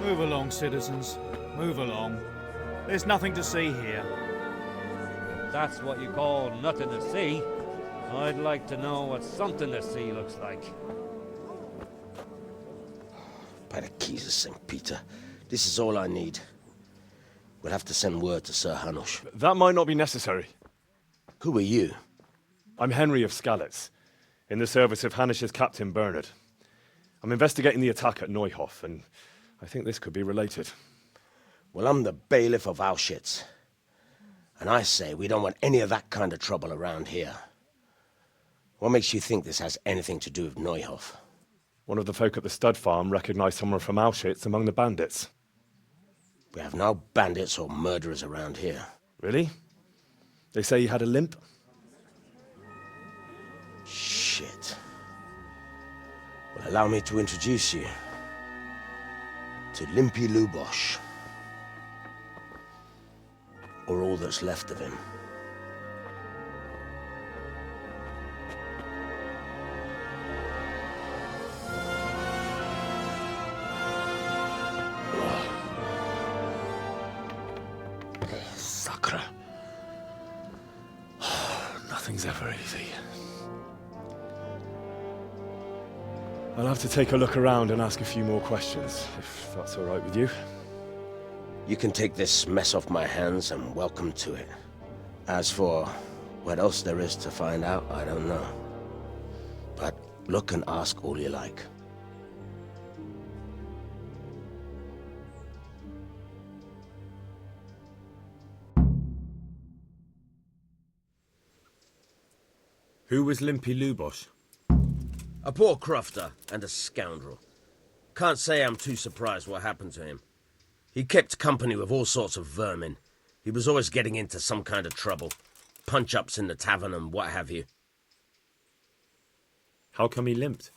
Move along, citizens. Move along. There's nothing to see here. If that's what you call nothing to see, I'd like to know what something to see looks like. By the keys of St. Peter, this is all I need. We'll have to send word to Sir Hanush. That might not be necessary. Who are you? I'm Henry of Skalitz, in the service of Hanush's captain Bernard. I'm investigating the attack at Neuhof, and I think this could be related. Well, I'm the bailiff of Auschwitz. And I say we don't want any of that kind of trouble around here. What makes you think this has anything to do with Neuhof? One of the folk at the stud farm recognized someone from Auschwitz among the bandits. We have no bandits or murderers around here. Really? They say he had a limp? Shit. Well, allow me to introduce you to Limpy Lubosh. Or all that's left of him. Sacre. Nothing's ever easy. I'll have to take a look around and ask a few more questions, if that's all right with you. You can take this mess off my hands and welcome to it. As for what else there is to find out, I don't know. But look and ask all you like. Who was Limpy Lubosh? A poor crofter and a scoundrel. Can't say I'm too surprised what happened to him. He kept company with all sorts of vermin. He was always getting into some kind of trouble. Punch-ups in the tavern and what have you. How come he limped?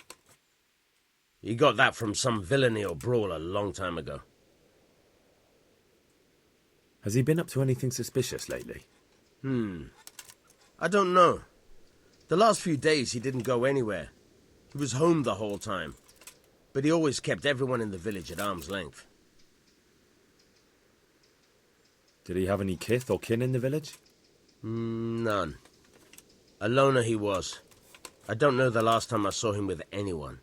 He got that from some villainy or brawl a long time ago. Has he been up to anything suspicious lately? I don't know. The last few days he didn't go anywhere. He was home the whole time. But he always kept everyone in the village at arm's length. Did he have any kith or kin in the village? None. A loner he was. I don't know the last time I saw him with anyone.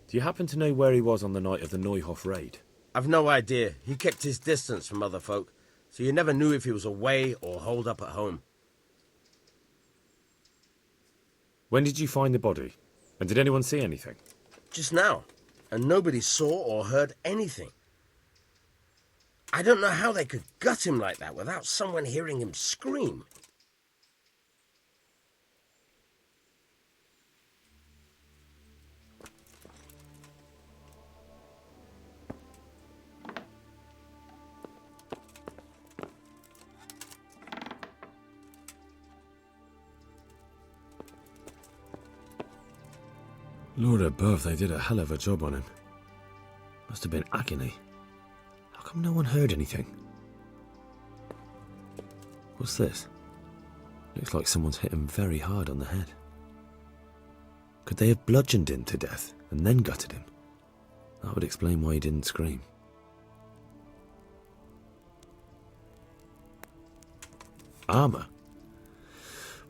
Do you happen to know where he was on the night of the Neuhof raid? I've no idea. He kept his distance from other folk, so you never knew if he was away or holed up at home. When did you find the body? And did anyone see anything? Just now. And nobody saw or heard anything. I don't know how they could gut him like that without someone hearing him scream. Lord above, they did a hell of a job on him. Must have been agony. How come no one heard anything? What's this? Looks like someone's hit him very hard on the head. Could they have bludgeoned him to death and then gutted him? That would explain why he didn't scream. Armour?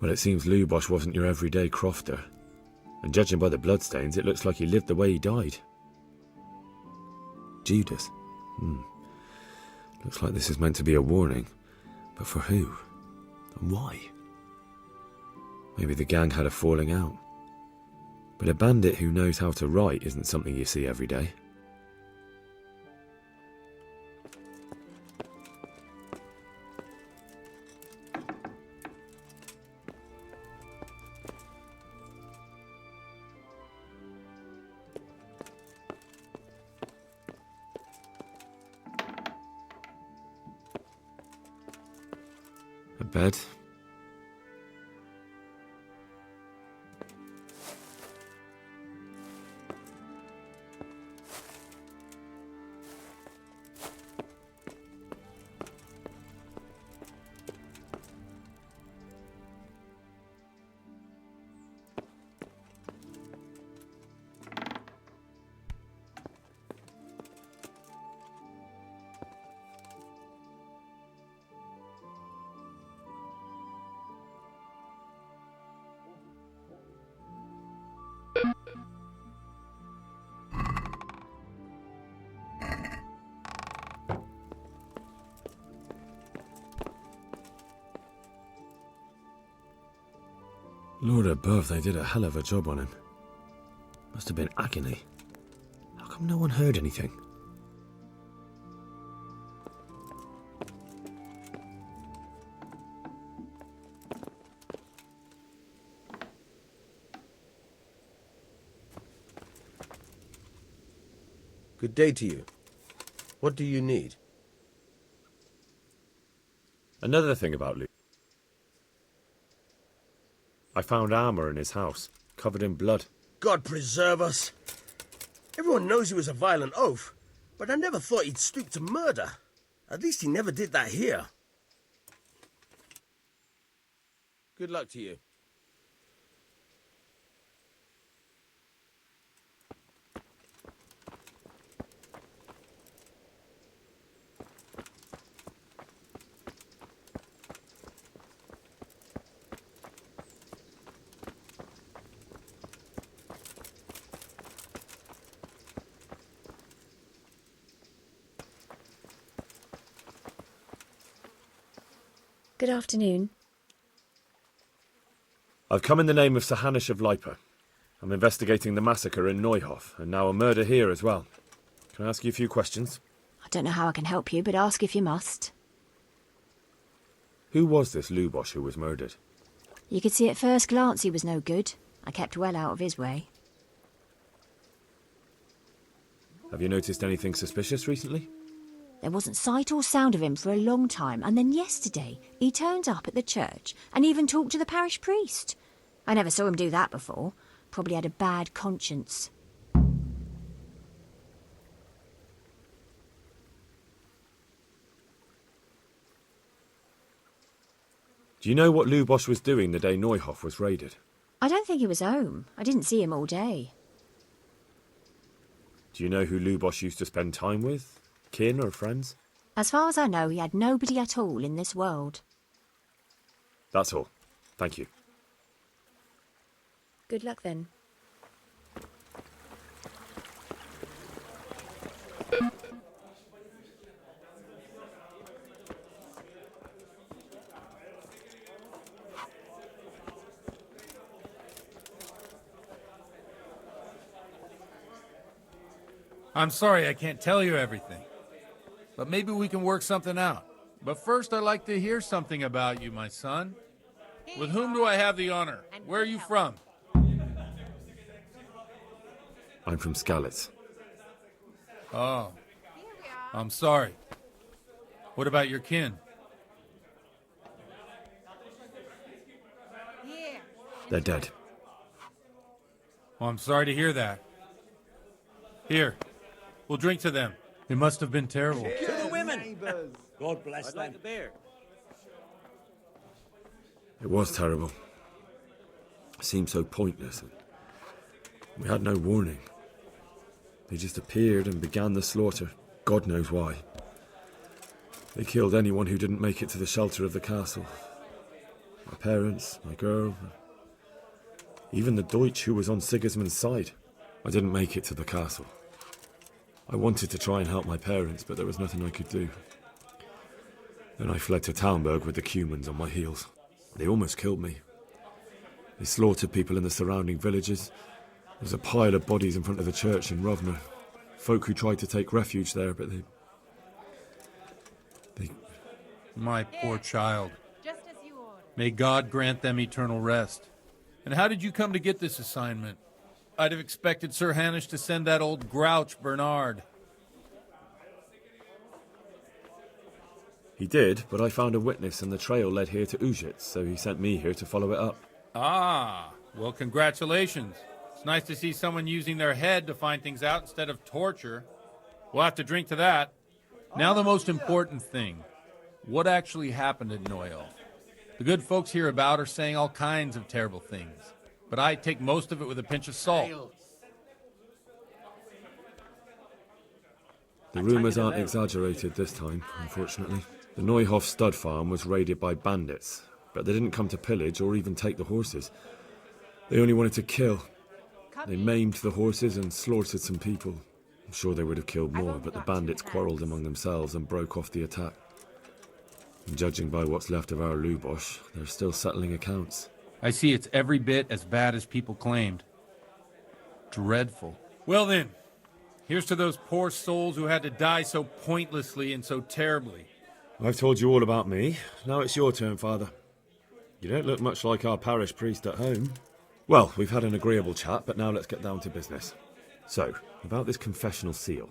Well, it seems Lubosh wasn't your everyday crofter. And judging by the bloodstains, it looks like he lived the way he died. Judas? Looks like this is meant to be a warning. But for who? And why? Maybe the gang had a falling out. But a bandit who knows how to write isn't something you see every day. A bed. Lord above, they did a hell of a job on him. Must have been agony. How come no one heard anything? Good day to you. What do you need? Another thing about Luke. I found armor in his house, covered in blood. God preserve us. Everyone knows he was a violent oaf, but I never thought he'd stoop to murder. At least he never did that here. Good luck to you. Good afternoon. I've come in the name of Sir Hanish of Lipa. I'm investigating the massacre in Neuhof, and now a murder here as well. Can I ask you a few questions? I don't know how I can help you, but ask if you must. Who was this Lubosh who was murdered? You could see at first glance he was no good. I kept well out of his way. Have you noticed anything suspicious recently? There wasn't sight or sound of him for a long time, and then yesterday he turned up at the church and even talked to the parish priest. I never saw him do that before. Probably had a bad conscience. Do you know what Lubosh was doing the day Neuhof was raided? I don't think he was home. I didn't see him all day. Do you know who Lubosh used to spend time with? Kin or friends? As far as I know, he had nobody at all in this world. That's all. Thank you. Good luck then. I'm sorry I can't tell you everything, but maybe we can work something out. But first, I'd like to hear something about you, my son. With whom do I have the honor? Where are you from? I'm from Skalitz. Oh, I'm sorry. What about your kin? They're dead. Oh, I'm sorry to hear that. Here, we'll drink to them. It must have been terrible. To the women! God bless them. I'd like a beer. It was terrible. It seemed so pointless. We had no warning. They just appeared and began the slaughter. God knows why. They killed anyone who didn't make it to the shelter of the castle. My parents, my girl, even the Deutsch who was on Sigismund's side. I didn't make it to the castle. I wanted to try and help my parents, but there was nothing I could do. Then I fled to Talmberg with the Cumans on my heels. They almost killed me. They slaughtered people in the surrounding villages. There's a pile of bodies in front of the church in Rovno. Folk who tried to take refuge there, but they... My poor child. May God grant them eternal rest. And how did you come to get this assignment? I'd have expected Sir Hanish to send that old grouch Bernard. He did, but I found a witness and the trail led here to Ужицу, so he sent me here to follow it up. Ah, well, congratulations. It's nice to see someone using their head to find things out instead of torture. We'll have to drink to that. Now the most important thing. What actually happened at Neuhof? The good folks hereabout are saying all kinds of terrible things, but I take most of it with a pinch of salt. The rumours aren't exaggerated this time, unfortunately. The Neuhof stud farm was raided by bandits, but they didn't come to pillage or even take the horses. They only wanted to kill. They maimed the horses and slaughtered some people. I'm sure they would have killed more, but the bandits quarrelled among themselves and broke off the attack. And judging by what's left of our Lubosh, they're still settling accounts. I see it's every bit as bad as people claimed. Dreadful. Well then, here's to those poor souls who had to die so pointlessly and so terribly. I've told you all about me. Now it's your turn, Father. You don't look much like our parish priest at home. Well, we've had an agreeable chat, but now let's get down to business. So, about this confessional seal.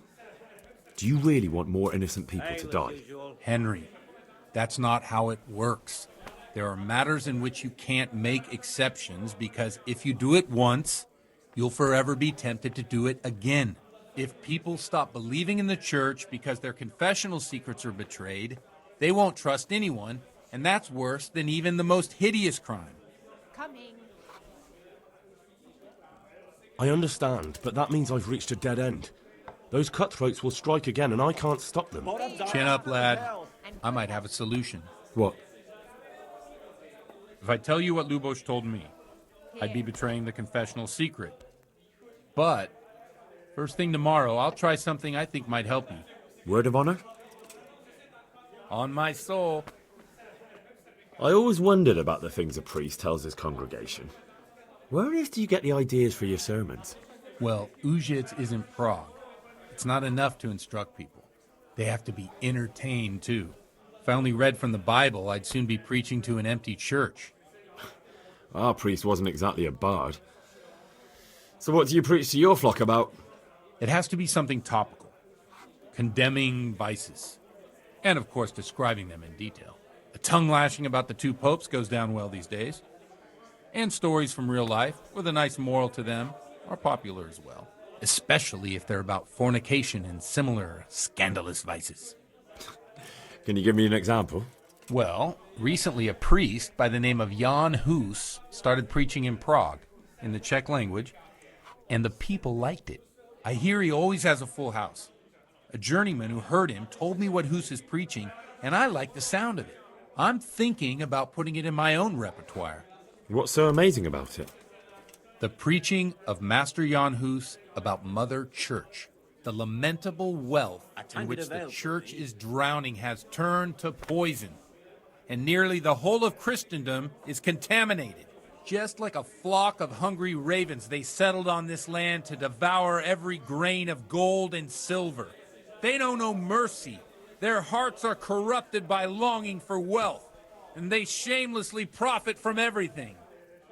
Do you really want more innocent people to die? Henry, that's not how it works. There are matters in which you can't make exceptions because if you do it once, you'll forever be tempted to do it again. If people stop believing in the church because their confessional secrets are betrayed, they won't trust anyone, and that's worse than even the most hideous crime. Coming. I understand, but that means I've reached a dead end. Those cutthroats will strike again, and I can't stop them. Chin up, lad. I might have a solution. What? If I tell you what Lubos told me, I'd be betraying the confessional secret. But, first thing tomorrow, I'll try something I think might help you. Word of honor? On my soul. I always wondered about the things a priest tells his congregation. Where on earth do you get the ideas for your sermons? Well, Ужицу isn't Prague. It's not enough to instruct people. They have to be entertained, too. If I only read from the Bible, I'd soon be preaching to an empty church. Our priest wasn't exactly a bard. So what do you preach to your flock about? It has to be something topical. Condemning vices. And, of course, describing them in detail. A tongue lashing about the two popes goes down well these days. And stories from real life, with a nice moral to them, are popular as well. Especially if they're about fornication and similar scandalous vices. Can you give me an example? Well, recently a priest by the name of Jan Hus started preaching in Prague, in the Czech language, and the people liked it. I hear he always has a full house. A journeyman who heard him told me what Hus is preaching, and I like the sound of it. I'm thinking about putting it in my own repertoire. What's so amazing about it? The preaching of Master Jan Hus about Mother Church. The lamentable wealth in which the church is drowning has turned to poison, and nearly the whole of Christendom is contaminated. Just like a flock of hungry ravens, they settled on this land to devour every grain of gold and silver. They know no mercy. Their hearts are corrupted by longing for wealth, and they shamelessly profit from everything.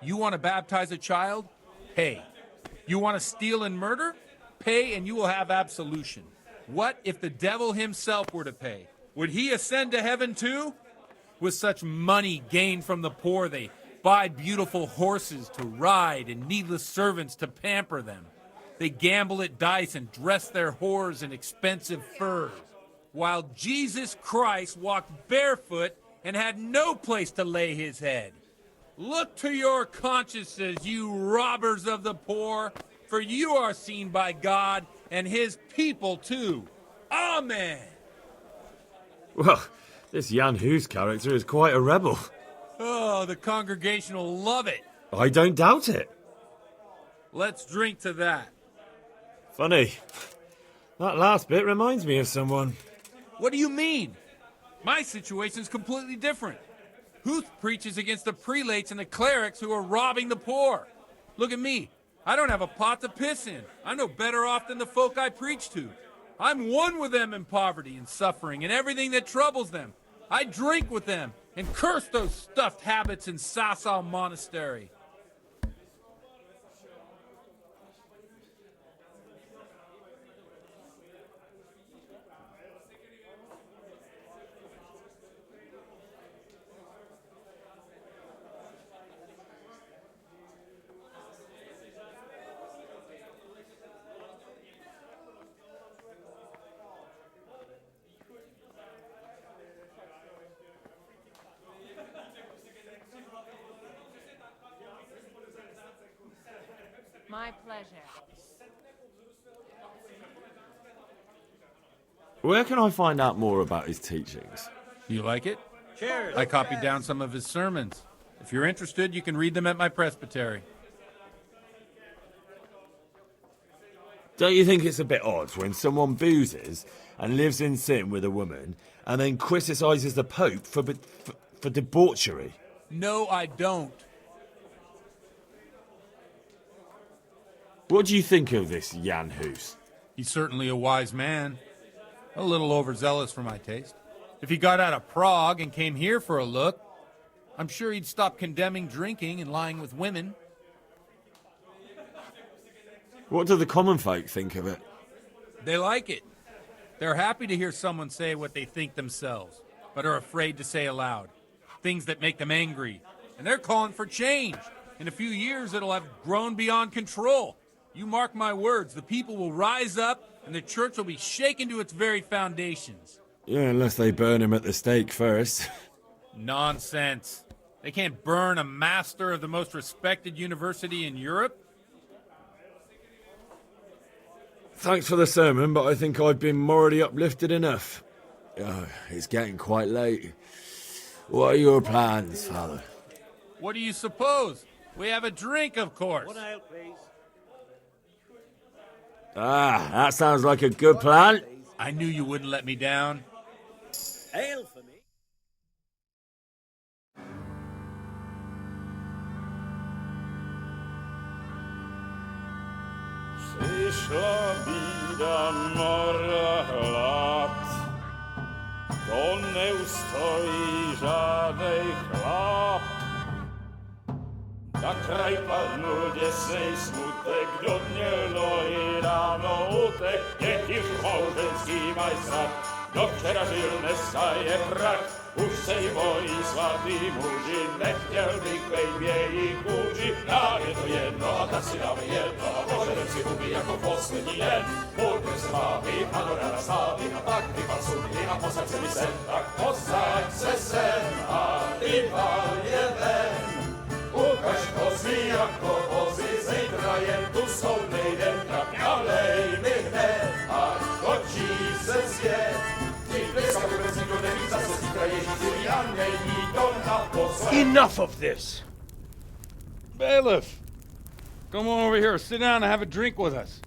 You want to baptize a child? Pay. You want to steal and murder? Pay and you will have absolution. What if the devil himself were to pay? Would he ascend to heaven too? With such money gained from the poor, they buy beautiful horses to ride and needless servants to pamper them. They gamble at dice and dress their whores in expensive furs. While Jesus Christ walked barefoot and had no place to lay his head. Look to your consciences, you robbers of the poor, for you are seen by God and his people too. Amen. Well, this Jan Hus character is quite a rebel. Oh, the congregation will love it. I don't doubt it. Let's drink to that. Funny. That last bit reminds me of someone. What do you mean? My situation's completely different. Huth preaches against the prelates and the clerics who are robbing the poor. Look at me. I don't have a pot to piss in. I'm no better off than the folk I preach to. I'm one with them in poverty and suffering and everything that troubles them. I drink with them and curse those stuffed habits in Sasau Monastery. My pleasure. Where can I find out more about his teachings? You like it? Cheers. I copied down some of his sermons. If you're interested, you can read them at my presbytery. Don't you think it's a bit odd when someone boozes and lives in sin with a woman and then criticises the Pope for debauchery? No, I don't. What do you think of this Jan Hus? He's certainly a wise man. A little overzealous for my taste. If he got out of Prague and came here for a look, I'm sure he'd stop condemning drinking and lying with women. What do the common folk think of it? They like it. They're happy to hear someone say what they think themselves, but are afraid to say aloud. Things that make them angry. And they're calling for change. In a few years, it'll have grown beyond control. You mark my words, the people will rise up and the church will be shaken to its very foundations. Yeah, unless they burn him at the stake first. Nonsense. They can't burn a master of the most respected university in Europe. Thanks for the sermon, but I think I've been morally uplifted enough. Oh, it's getting quite late. What are your plans, Father? What do you suppose? We have a drink, of course. One ale, please. Ah, that sounds like a good plan. I knew you wouldn't let me down. Ale for me. Przyszła bida mora lat, to nie ustoi żadnej chlap. Na kraj padnął dziesnej smutek, do dnielo i rano utek, niech już małżeński majstrat, do wczera żylne staje prach. Už sejmoj svatý muži, nechtěl bych bejbě i kůži. Nám je to jedno a tak si dáme jedno a požadem si huby jako poslední den. Budeme se bavit a do rána slávy a tak vypal sudy a posaď se mi sem. Tak posaď se sem a vypal je ven. Ukaž kozy jako vozy, zítra jen tu soudnej den. Tak nalej mi hned a točí se svět. Enough of this! Bailiff, come on over here, sit down and have a drink with us.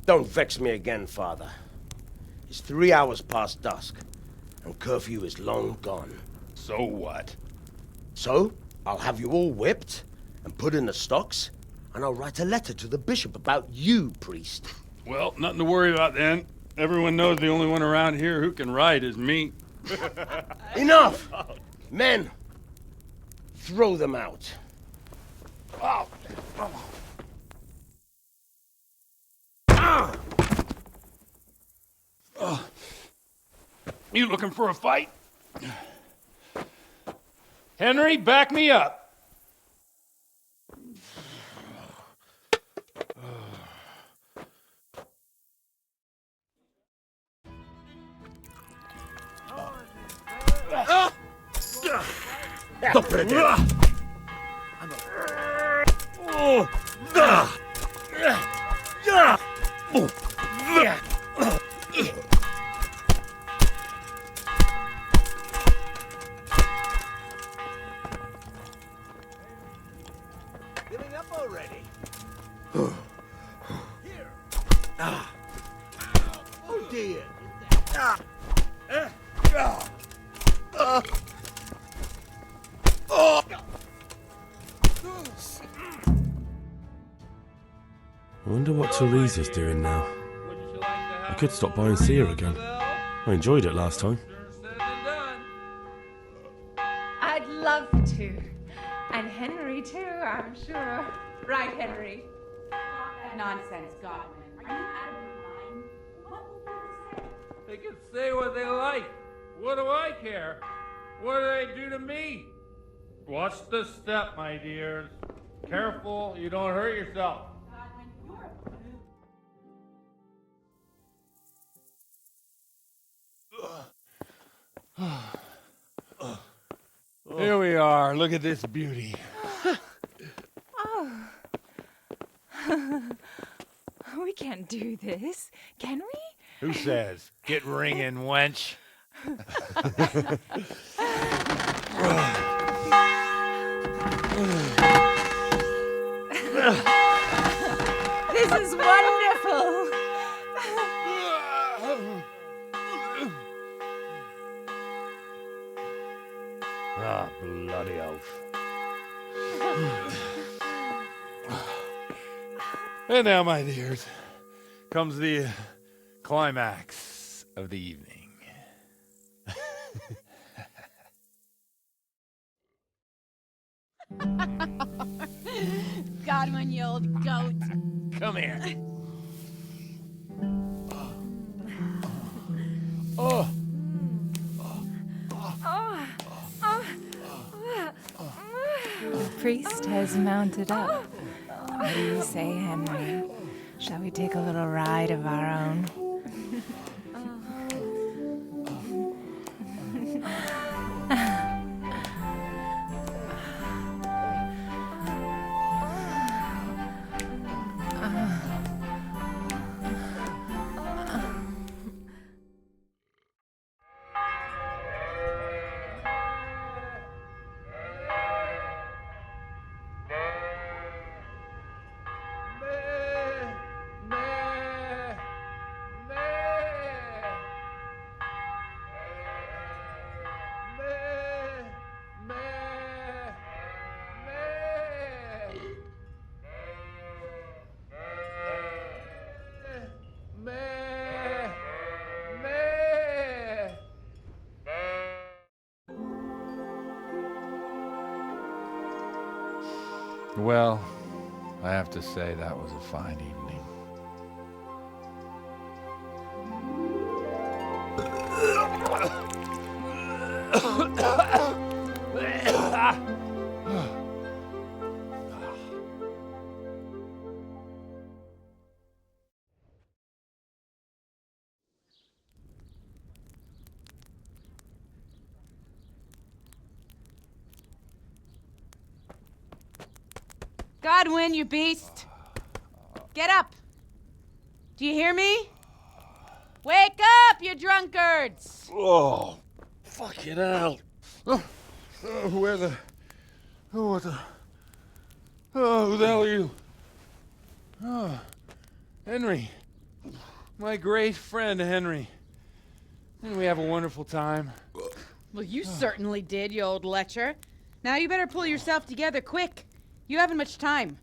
Don't vex me again, Father. It's 3 hours past dusk, and curfew is long gone. So what? So, I'll have you all whipped and put in the stocks, and I'll write a letter to the bishop about you, priest. Well, nothing to worry about then. Everyone knows the only one around here who can write is me. Enough! Men, throw them out. Oh. You looking for a fight? Henry, back me up. Dobre dele. Giving up already. Here. Oh dear. I wonder what Teresa's doing now. I could stop by and see her again. I enjoyed it last time. I'd love to. And Henry, too, I'm sure. Right, Henry? Nonsense, Godwin. Are you out of your mind? What will people say? They can say what they like. What do I care? What do they do to me? Watch the step, my dears. Careful, you don't hurt yourself. Godwin, you're a brute. Here we are. Look at this beauty. Oh. We can't do this, can we? Who says? Get ringing, wench. This is wonderful. Ah, bloody oath. And now, my dears, comes the climax of the evening. Godwin, you old goat. Come here. Oh. The priest has mounted up. What do you say, Henry? Shall we take a little ride of our own? Well, I have to say that was a fine evening. Godwin, you beast! Get up! Do you hear me? Wake up, you drunkards! Oh, fucking hell. Where the... Oh, what the... Oh, who the hell are you? Oh, Henry. My great friend, Henry. Didn't we have a wonderful time? Well, you certainly did, you old lecher. Now you better pull yourself together quick. You haven't much time.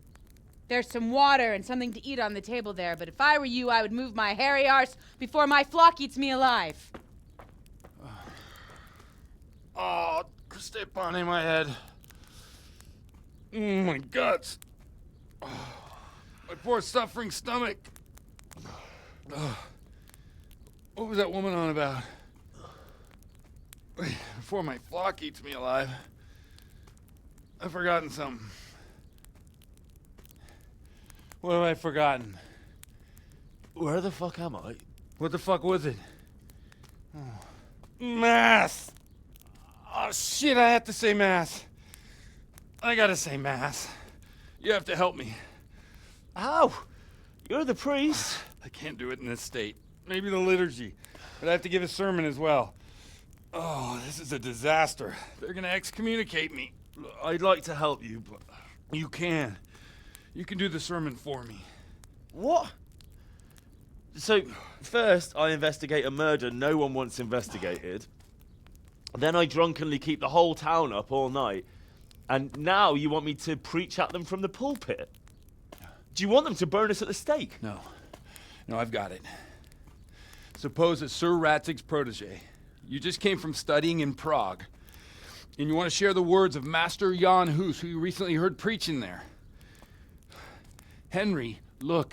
There's some water and something to eat on the table there, but if I were you, I would move my hairy arse before my flock eats me alive. Oh, step on my head. My guts. Oh, my poor suffering stomach. Oh, what was that woman on about? Before my flock eats me alive. I've forgotten something. What have I forgotten? Where the fuck am I? What the fuck was it? Oh. Mass! Oh shit, I have to say mass. I gotta say mass. You have to help me. How? You're the priest. I can't do it in this state. Maybe the liturgy. But I have to give a sermon as well. Oh, this is a disaster. They're gonna excommunicate me. I'd like to help you, but... You can. You can do the sermon for me. What? So, first I investigate a murder no one wants investigated. Then I drunkenly keep the whole town up all night. And now you want me to preach at them from the pulpit? Do you want them to burn us at the stake? No. No, I've got it. Suppose that Sir Ratzig's protege. You just came from studying in Prague. And you want to share the words of Master Jan Hus, who you recently heard preaching there. Henry, look,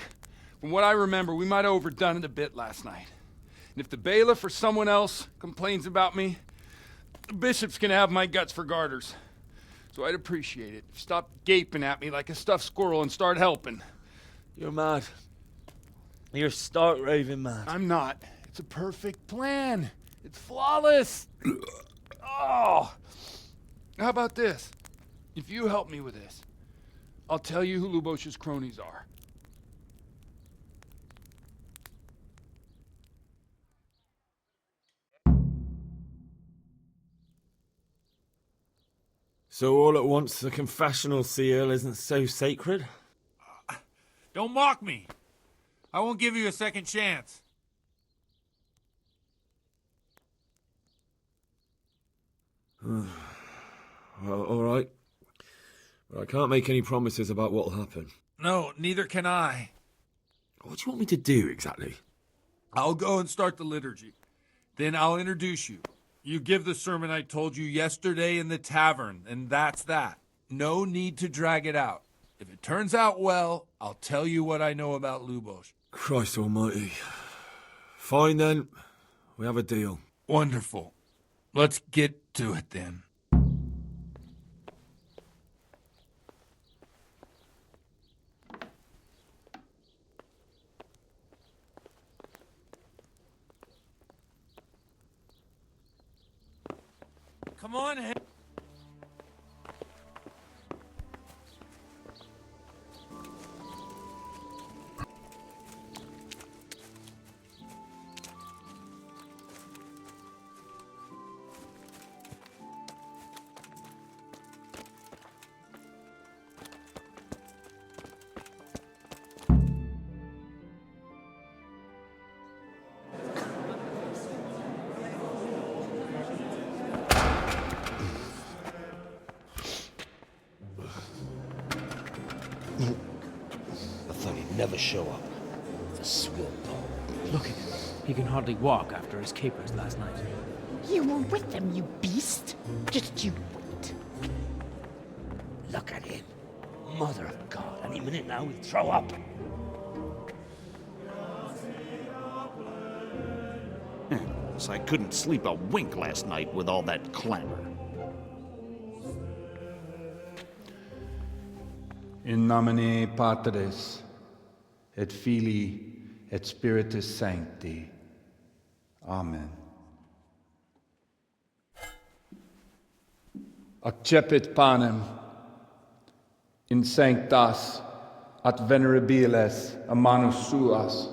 from what I remember, we might have overdone it a bit last night. And if the bailiff or someone else complains about me, the bishop's gonna have my guts for garters. So I'd appreciate it. Stop gaping at me like a stuffed squirrel and start helping. You're mad. You're stark raving mad. I'm not. It's a perfect plan. It's flawless. Oh! How about this? If you help me with this, I'll tell you who Lubosh's cronies are. So all at once the confessional seal isn't so sacred? Don't mock me. I won't give you a second chance. Well, all right. But I can't make any promises about what'll happen. No, neither can I. What do you want me to do exactly? I'll go and start the liturgy. Then I'll introduce you. You give the sermon I told you yesterday in the tavern, and that's that. No need to drag it out. If it turns out well, I'll tell you what I know about Lubos. Christ almighty. Fine then. We have a deal. Wonderful. Let's get to it then. Come on, I thought he'd never show up. The swill dog. Look at him. He can hardly walk after his capers last night. You were with them, you beast. Just you wait. Look at him. Mother of God. Any minute now he'll throw up. So I couldn't sleep a wink last night with all that clamor. In nomine Patris, et Filii, et Spiritus Sancti. Amen. Accepit panem in sanctas at venerabiles a manus suas.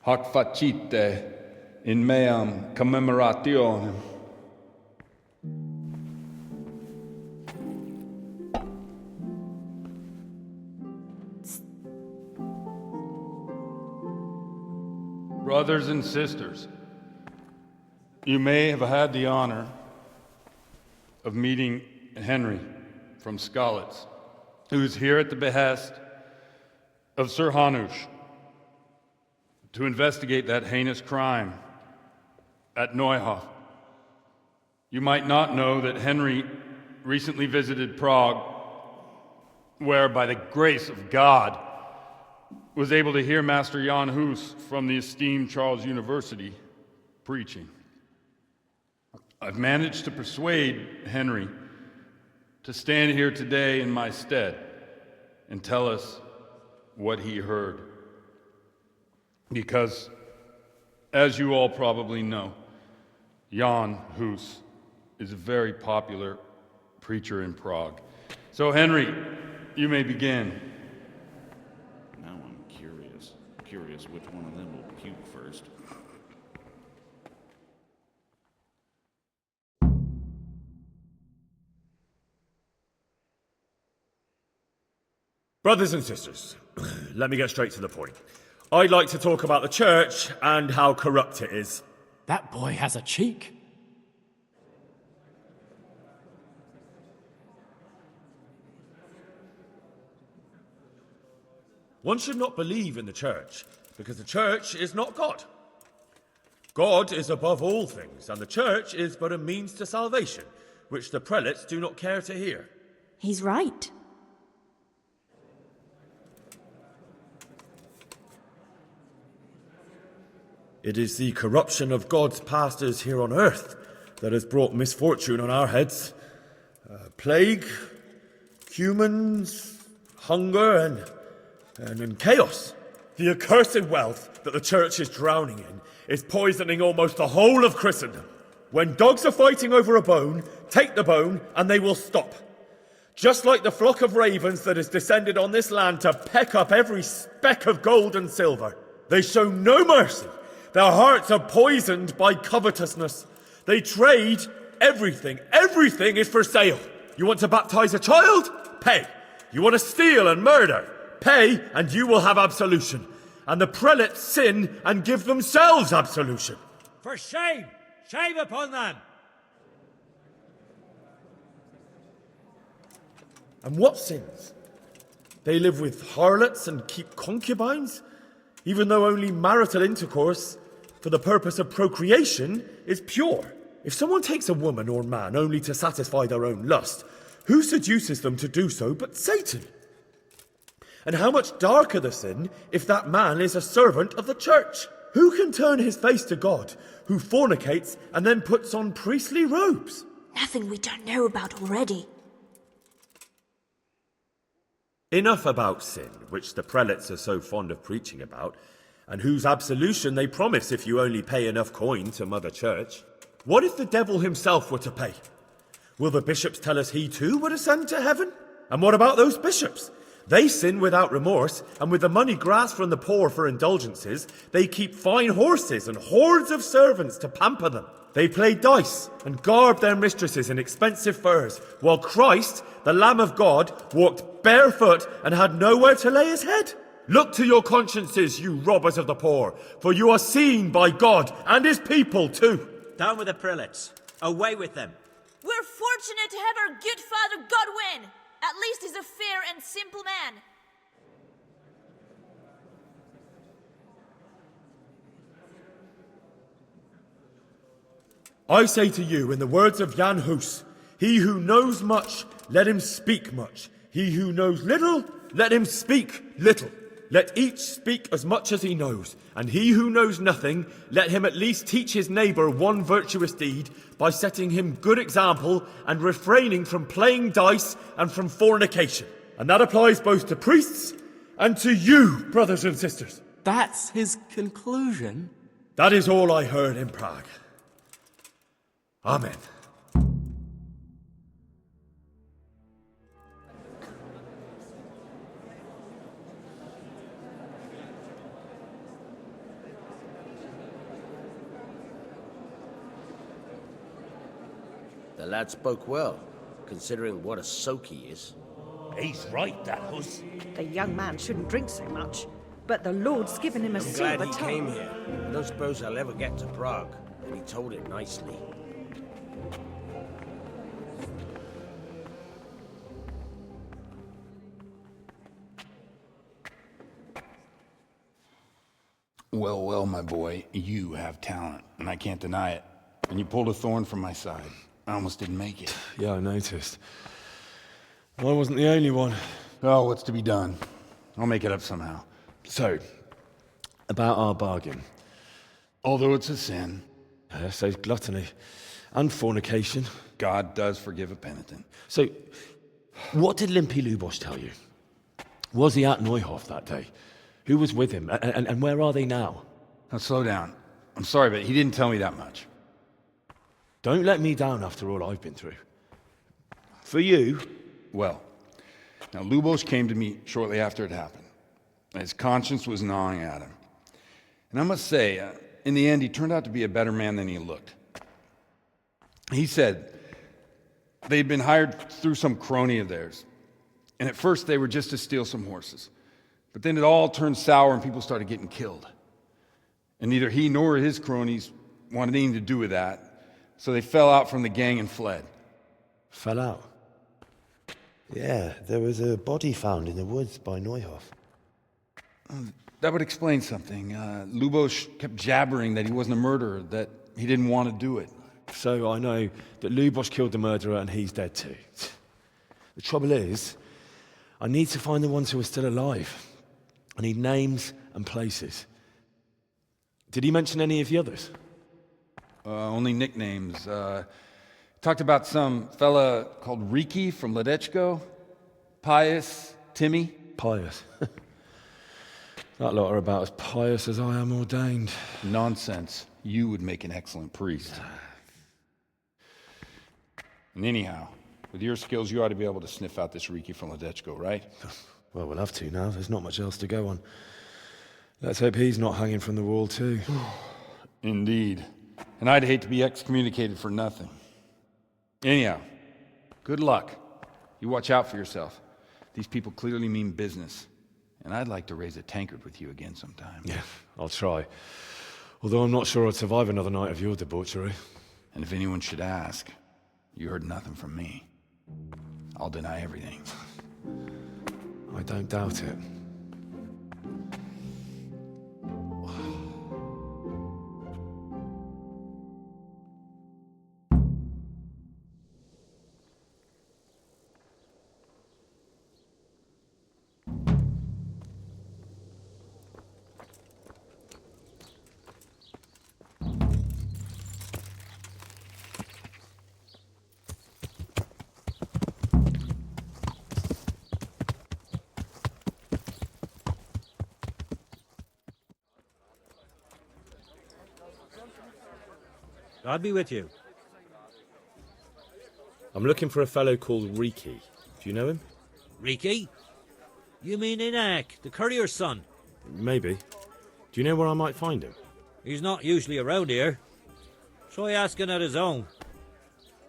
Hoc facite in meam commemorationem. Brothers and sisters, you may have had the honor of meeting Henry from Skalitz, who is here at the behest of Sir Hanush to investigate that heinous crime at Neuhof. You might not know that Henry recently visited Prague, where, by the grace of God, was able to hear Master Jan Hus from the esteemed Charles University preaching. I've managed to persuade Henry to stand here today in my stead and tell us what he heard. Because, as you all probably know, Jan Hus is a very popular preacher in Prague. So, Henry, you may begin. Now I'm curious which one of them will puke first. Brothers and sisters, let me get straight to the point. I'd like to talk about the church and how corrupt it is. That boy has a cheek. One should not believe in the church, because the church is not God. God is above all things, and the church is but a means to salvation, which the prelates do not care to hear. He's right. It is the corruption of God's pastors here on earth that has brought misfortune on our heads. Plague, humans, hunger, and chaos. The accursed wealth that the church is drowning in is poisoning almost the whole of Christendom. When dogs are fighting over a bone, take the bone and they will stop. Just like the flock of ravens that has descended on this land to peck up every speck of gold and silver. They show no mercy. Their hearts are poisoned by covetousness. They trade everything. Everything is for sale. You want to baptize a child? Pay. You want to steal and murder? Pay, and you will have absolution. And the prelates sin and give themselves absolution. For shame! Shame upon them! And what sins? They live with harlots and keep concubines, even though only marital intercourse for the purpose of procreation is pure. If someone takes a woman or man only to satisfy their own lust, who seduces them to do so but Satan? And how much darker the sin if that man is a servant of the church? Who can turn his face to God, who fornicates and then puts on priestly robes? Nothing we don't know about already. Enough about sin, which the prelates are so fond of preaching about, and whose absolution they promise if you only pay enough coin to Mother Church. What if the devil himself were to pay? Will the bishops tell us he too would ascend to heaven? And what about those bishops? They sin without remorse, and with the money grasped from the poor for indulgences, they keep fine horses and hordes of servants to pamper them. They play dice and garb their mistresses in expensive furs, while Christ, the Lamb of God, walked barefoot and had nowhere to lay his head. Look to your consciences, you robbers of the poor, for you are seen by God and his people too. Down with the prelates. Away with them. We're fortunate to have our good father Godwin. At least he's a fair and simple man. I say to you, in the words of Jan Hus, he who knows much, let him speak much. He who knows little, let him speak little. Let each speak as much as he knows, and he who knows nothing, let him at least teach his neighbour one virtuous deed by setting him good example and refraining from playing dice and from fornication. And that applies both to priests and to you, brothers and sisters. That's his conclusion? That is all I heard in Prague. Amen. The lad spoke well, considering what a soak he is. He's right, that Hus. The young man shouldn't drink so much, but the Lord's given him a I'm silver glad he tongue. came here. I don't suppose I'll ever get to Prague, and he told it nicely. Well, well, my boy, you have talent, and I can't deny it. And you pulled a thorn from my side. I almost didn't make it. Yeah, I noticed. I wasn't the only one. Oh, what's to be done? I'll make it up somehow. So, about our bargain. Although it's a sin. So gluttony and fornication. God does forgive a penitent. So, what did Limpy Lubos tell you? Was he at Neuhof that day? Who was with him? And where are they now? Now, slow down. I'm sorry, but he didn't tell me that much. Don't let me down after all I've been through. For you... Well, now Lubos came to me shortly after it happened. His conscience was gnawing at him. And I must say, in the end, he turned out to be a better man than he looked. He said they'd been hired through some crony of theirs. And at first they were just to steal some horses. But then it all turned sour and people started getting killed. And neither he nor his cronies wanted anything to do with that. So they fell out from the gang and fled. Fell out? Yeah, there was a body found in the woods by Neuhof. That would explain something. Lubos kept jabbering that he wasn't a murderer, that he didn't want to do it. So I know that Lubos killed the murderer and he's dead too. The trouble is, I need to find the ones who are still alive. I need names and places. Did he mention any of the others? Only nicknames. Talked about some fella called Riki from Ledechko, Pius, Timmy. Pius. That lot are about as pious as I am ordained. Nonsense. You would make an excellent priest. And anyhow, with your skills, you ought to be able to sniff out this Riki from Ledechko, right? Well, we'll have to now. There's not much else to go on. Let's hope he's not hanging from the wall too. Indeed. And I'd hate to be excommunicated for nothing. Anyhow, good luck. You watch out for yourself. These people clearly mean business. And I'd like to raise a tankard with you again sometime. Yeah, I'll try. Although I'm not sure I'd survive another night of your debauchery. And if anyone should ask, you heard nothing from me. I'll deny everything. I don't doubt it. God be with you. I'm looking for a fellow called Riki. Do you know him? Riki? You mean Inak, the courier's son? Maybe. Do you know where I might find him? He's not usually around here. Try asking at his own.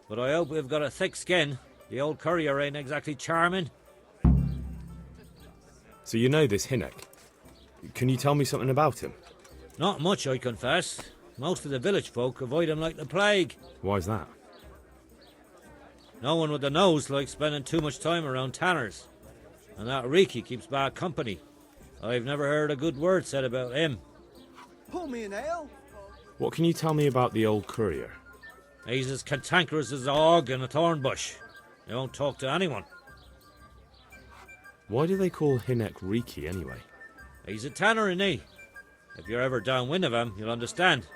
But I hope we've got a thick skin. The old courier ain't exactly charming. So you know this Hinek. Can you tell me something about him? Not much, I confess. Most of the village folk avoid him like the plague. Why's that? No one with a nose likes spending too much time around tanners. And that Riki keeps bad company. I've never heard a good word said about him. Pull me an ale. What can you tell me about the old courier? He's as cantankerous as a hog in a thorn bush. He won't talk to anyone. Why do they call Hinek Riki anyway? He's a tanner, isn't he? If you're ever downwind of him, you'll understand.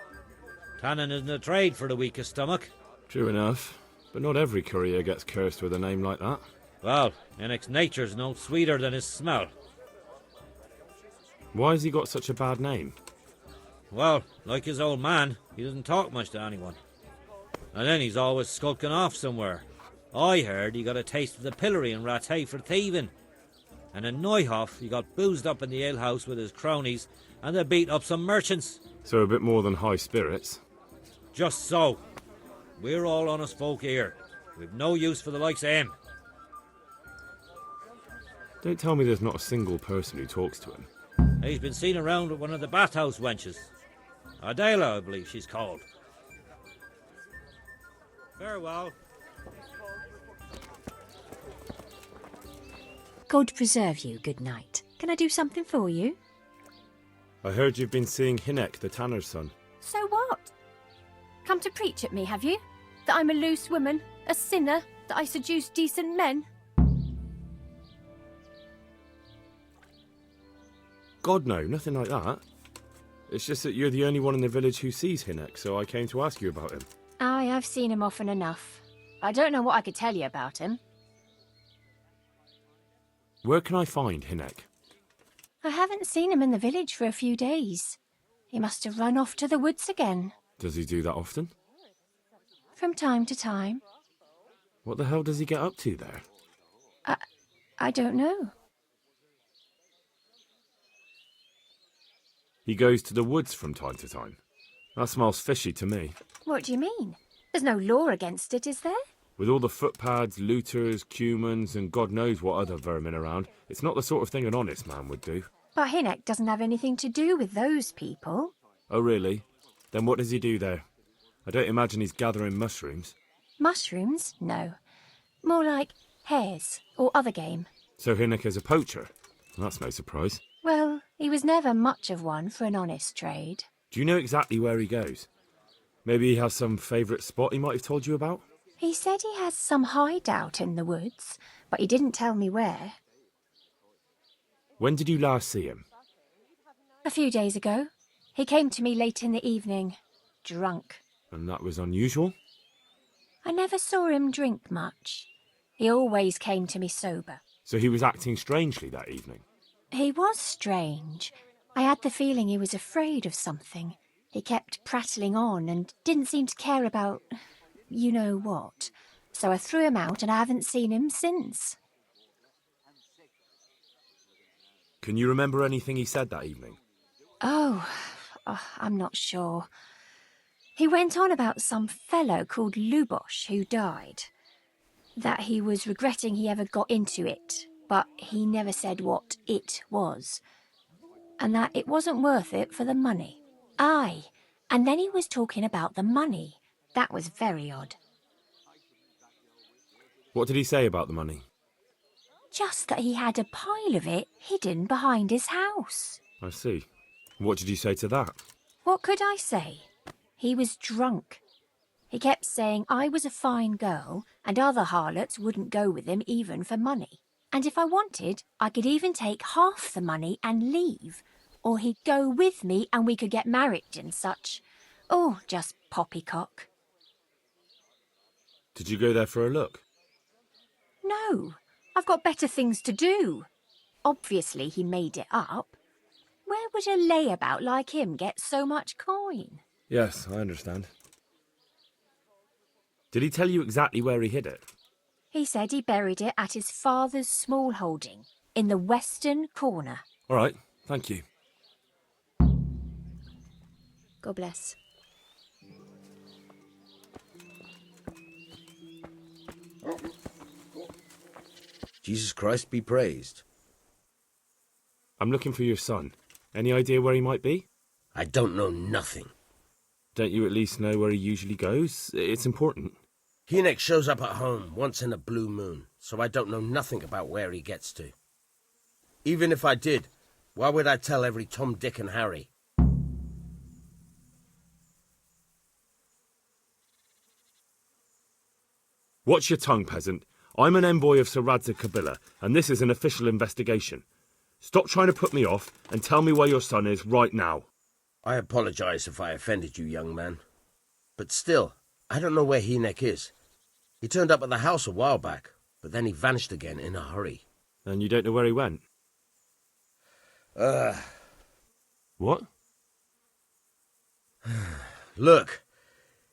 Tanning isn't a trade for the weakest stomach. True enough, but not every courier gets cursed with a name like that. Well, Hinek's nature's no sweeter than his smell. Why has he got such a bad name? Well, like his old man, he doesn't talk much to anyone. And then he's always skulking off somewhere. I heard he got a taste of the pillory in Rattay for thieving. And in Neuhof, he got boozed up in the alehouse with his cronies, and they beat up some merchants. So a bit more than high spirits. Just so. We're all honest folk here. We've no use for the likes of him. Don't tell me there's not a single person who talks to him. He's been seen around with one of the bathhouse wenches. Adela, I believe she's called. Farewell. God preserve you, good night. Can I do something for you? I heard you've been seeing Hinek, the tanner's son. So what? Come to preach at me, have you? That I'm a loose woman, a sinner, that I seduce decent men? God, no, nothing like that. It's just that you're the only one in the village who sees Hinek, so I came to ask you about him. Aye, I've seen him often enough. I don't know what I could tell you about him. Where can I find Hinek? I haven't seen him in the village for a few days. He must have run off to the woods again. Does he do that often? From time to time. What the hell does he get up to there? I don't know. He goes to the woods from time to time. That smells fishy to me. What do you mean? There's no law against it, is there? With all the footpads, looters, cumans, and God knows what other vermin around, it's not the sort of thing an honest man would do. But Hinek doesn't have anything to do with those people. Oh, really? Then what does he do there? I don't imagine he's gathering mushrooms. Mushrooms? No. More like hares or other game. So Hinek is a poacher? That's no surprise. Well, he was never much of one for an honest trade. Do you know exactly where he goes? Maybe he has some favourite spot he might have told you about? He said he has some hideout in the woods, but he didn't tell me where. When did you last see him? A few days ago. He came to me late in the evening, drunk. And that was unusual? I never saw him drink much. He always came to me sober. So he was acting strangely that evening? He was strange. I had the feeling he was afraid of something. He kept prattling on and didn't seem to care about you know what. So I threw him out and I haven't seen him since. Can you remember anything he said that evening? Oh, I'm not sure. He went on about some fellow called Lubosh who died. That he was regretting he ever got into it, but he never said what it was. And that it wasn't worth it for the money. Aye, and then he was talking about the money. That was very odd. What did he say about the money? Just that he had a pile of it hidden behind his house. I see. What did you say to that? What could I say? He was drunk. He kept saying I was a fine girl and other harlots wouldn't go with him even for money. And if I wanted, I could even take half the money and leave. Or he'd go with me and we could get married and such. Oh, just poppycock. Did you go there for a look? No, I've got better things to do. Obviously he made it up. Where would a layabout like him get so much coin? Yes, I understand. Did he tell you exactly where he hid it? He said he buried it at his father's small holding, in the western corner. All right, thank you. God bless. Jesus Christ be praised. I'm looking for your son. Any idea where he might be? I don't know nothing. Don't you at least know where he usually goes? It's important. Hynek shows up at home once in a blue moon, so I don't know nothing about where he gets to. Even if I did, why would I tell every Tom, Dick and Harry? Watch your tongue, peasant. I'm an envoy of Sir Radzig Kobyla, and this is an official investigation. Stop trying to put me off and tell me where your son is right now. I apologize if I offended you, young man. But still, I don't know where Hynek is. He turned up at the house a while back, but then he vanished again in a hurry. And you don't know where he went? What? Look,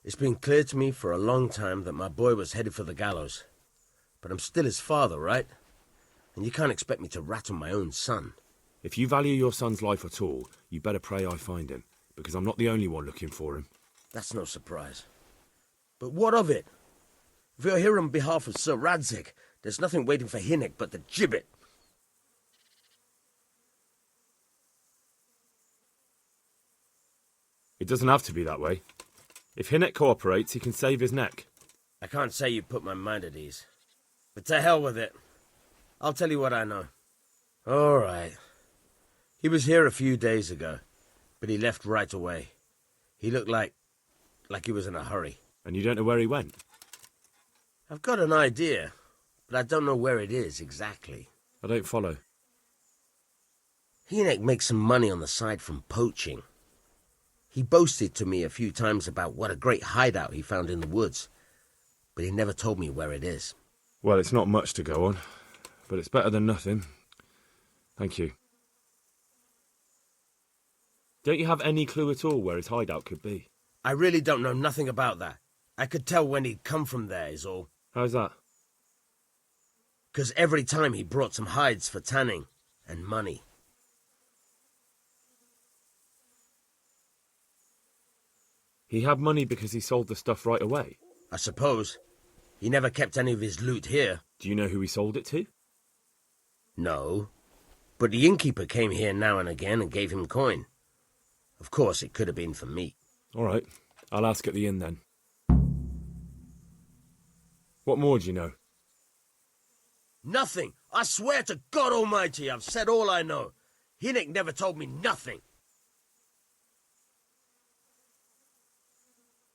it's been clear to me for a long time that my boy was headed for the gallows. But I'm still his father, right? And you can't expect me to rat on my own son. If you value your son's life at all, you better pray I find him, because I'm not the only one looking for him. That's no surprise. But what of it? If you're here on behalf of Sir Radzig, there's nothing waiting for Hynek but the gibbet. It doesn't have to be that way. If Hynek cooperates, he can save his neck. I can't say you put my mind at ease. But to hell with it. I'll tell you what I know. All right. He was here a few days ago, but he left right away. He looked like he was in a hurry. And you don't know where he went? I've got an idea, but I don't know where it is exactly. I don't follow. Hynek makes some money on the side from poaching. He boasted to me a few times about what a great hideout he found in the woods, but he never told me where it is. Well, it's not much to go on, but it's better than nothing. Thank you. Don't you have any clue at all where his hideout could be? I really don't know nothing about that. I could tell when he'd come from there, is all. How's that? 'Cause every time he brought some hides for tanning and money. He had money because he sold the stuff right away? I suppose. He never kept any of his loot here. Do you know who he sold it to? No. But the innkeeper came here now and again and gave him coin. Of course, it could have been for meat. All right. I'll ask at the inn then. What more do you know? Nothing. I swear to God Almighty, I've said all I know. Hynek never told me nothing.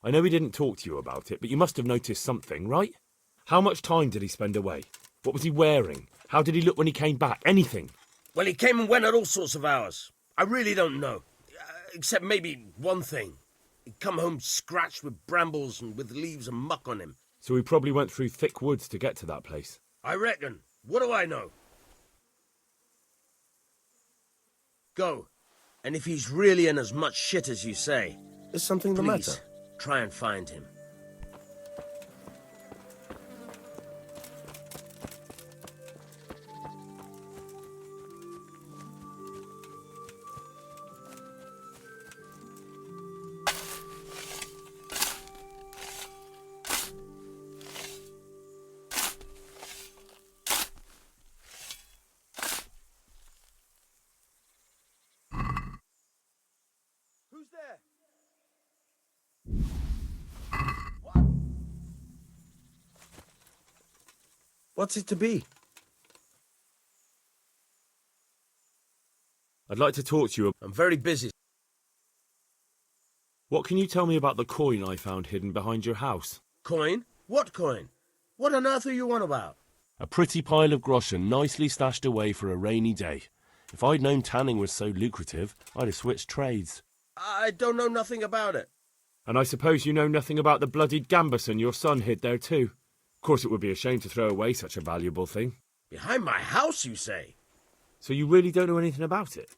I know he didn't talk to you about it, but you must have noticed something, right? How much time did he spend away? What was he wearing? How did he look when he came back? Anything? Well, he came and went at all sorts of hours. I really don't know. Except maybe one thing. He'd come home scratched with brambles and with leaves and muck on him. So he probably went through thick woods to get to that place. I reckon. What do I know? Go. And if he's really in as much shit as you say... Is something the please, matter? Try and find him. Who's there? What? What's it to be? I'd like to talk to you. I'm very busy. What can you tell me about the coin I found hidden behind your house? Coin? What coin? What on earth are you on about? A pretty pile of groschen nicely stashed away for a rainy day. If I'd known tanning was so lucrative, I'd have switched trades. I don't know nothing about it. And I suppose you know nothing about the bloodied gambeson your son hid there too. Of course it would be a shame to throw away such a valuable thing. Behind my house, you say? So you really don't know anything about it?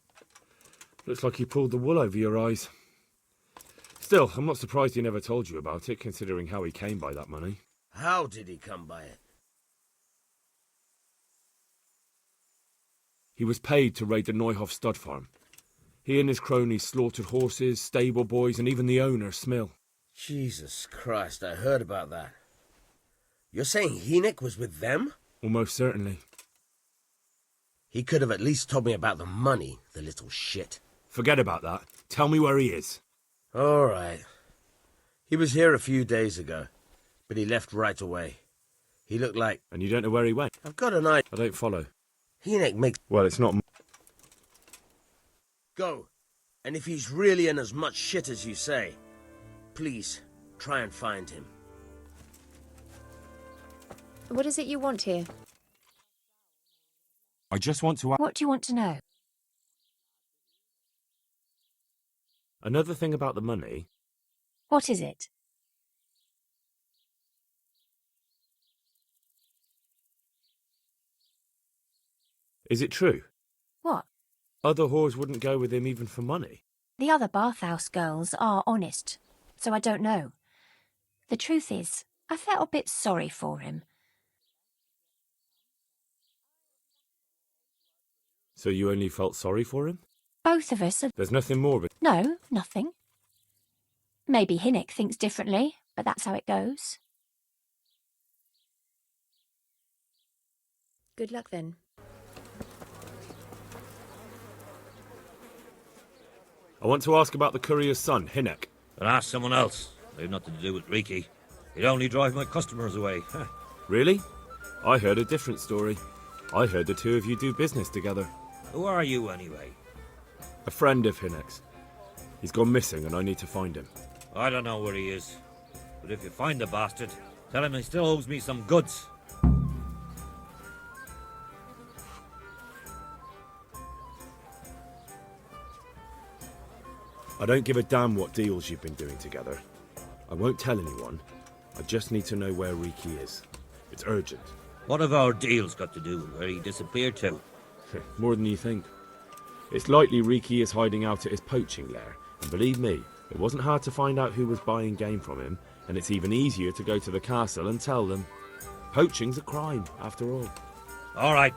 Looks like you pulled the wool over your eyes. Still, I'm not surprised he never told you about it, considering how he came by that money. How did he come by it? He was paid to raid the Neuhoff stud farm. He and his cronies slaughtered horses, stable boys, and even the owner, Smill. Jesus Christ, I heard about that. You're saying Hynek was with them? Almost certainly. He could have at least told me about the money, the little shit. Forget about that. Tell me where he is. All right. He was here a few days ago, but he left right away. He looked like... And you don't know where he went? I've got an idea. I don't follow. Hynek makes... Well, it's not... Go. And if he's really in as much shit as you say, please, try and find him. What is it you want here? I just want to... What do you want to know? Another thing about the money... What is it? Is it true? What? Other whores wouldn't go with him even for money. The other bathhouse girls are honest, so I don't know. The truth is, I felt a bit sorry for him. So you only felt sorry for him? Both of us are... There's nothing more of it? No, nothing. Maybe Hynek thinks differently, but that's how it goes. Good luck then. I want to ask about the courier's son, Hynek. Then ask someone else. They've nothing to do with Riki. He'd only drive my customers away. Really? I heard a different story. I heard the two of you do business together. Who are you, anyway? A friend of Hynek's. He's gone missing and I need to find him. I don't know where he is. But if you find the bastard, tell him he still owes me some goods. I don't give a damn what deals you've been doing together. I won't tell anyone. I just need to know where Riki is. It's urgent. What have our deals got to do with where he disappeared to? More than you think. It's likely Riki is hiding out at his poaching lair. And believe me, it wasn't hard to find out who was buying game from him, and it's even easier to go to the castle and tell them. Poaching's a crime, after all. All right.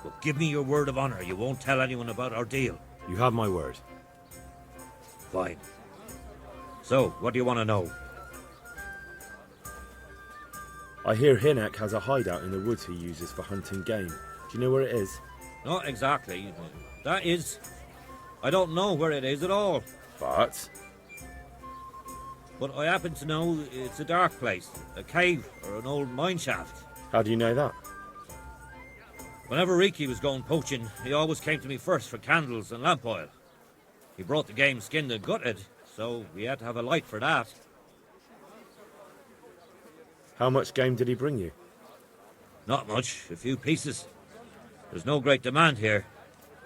But give me your word of honor you won't tell anyone about our deal. You have my word. Fine. So, what do you want to know? I hear Hynek has a hideout in the woods he uses for hunting game. Do you know where it is? Not exactly. That is... I don't know where it is at all. But I happen to know it's a dark place. A cave or an old mine shaft. How do you know that? Whenever Riki was going poaching, he always came to me first for candles and lamp oil. He brought the game skinned and gutted, so we had to have a light for that. How much game did he bring you? Not much, a few pieces. There's no great demand here.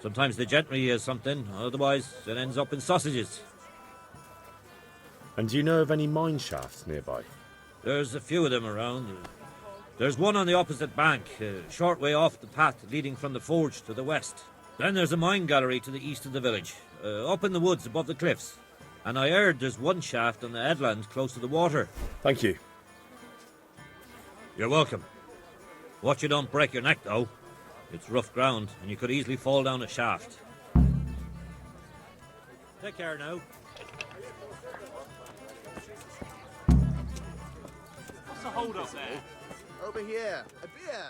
Sometimes the gentry has something, otherwise it ends up in sausages. And do you know of any mine shafts nearby? There's a few of them around. There's one on the opposite bank, a short way off the path leading from the forge to the west. Then there's a mine gallery to the east of the village, up in the woods above the cliffs. And I heard there's one shaft on the headland close to the water. Thank you. You're welcome. Watch you don't break your neck, though. It's rough ground, and you could easily fall down a shaft. Take care now. What's the hold up there? Over here. A beer.